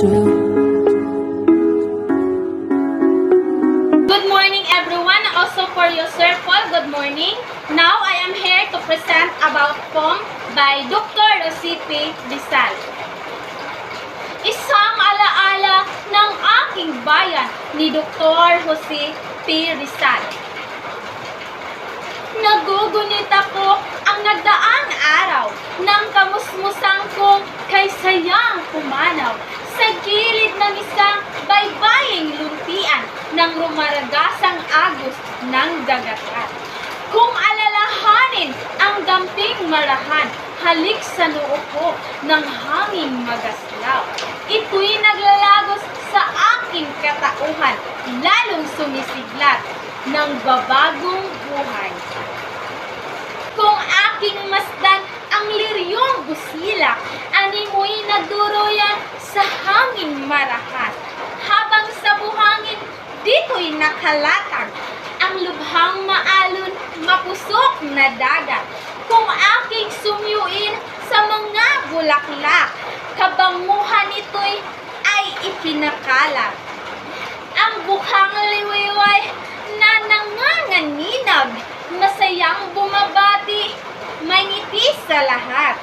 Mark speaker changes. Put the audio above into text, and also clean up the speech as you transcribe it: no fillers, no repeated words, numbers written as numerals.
Speaker 1: Good morning everyone, also for you Sir Paul, good morning. Now I am here to present about poem by Dr. Jose P. Rizal. Isang alaala ng aking bayan ni Dr. Jose P. Rizal. Nagugunit ako ang nagdaang araw ng kamusmusang kong kay sayang pumanaw sa gilid ng isang baybaying luntian ng rumaragasang agos ng dagatan. Kung alalahanin ang gamping marahan, halik sa noo ko ng hanging magaslaw. Ito'y naglalagos sa aking katauhan, lalong sumisiglat ng babagong buhay. Kung aking masdan ang liryong busilak, animoy naduroyan sa hangin marahas. Habang sa buhangin, dito'y nakalatag ang lubhang maalon, mapusok na dagat. Kung aking sumyuin sa mga bulaklak, kabanguhan ito'y ay ipinakalat. Ang bukhang liwiway na nanganganinag, masayang bumabati, may ngiti sa lahat.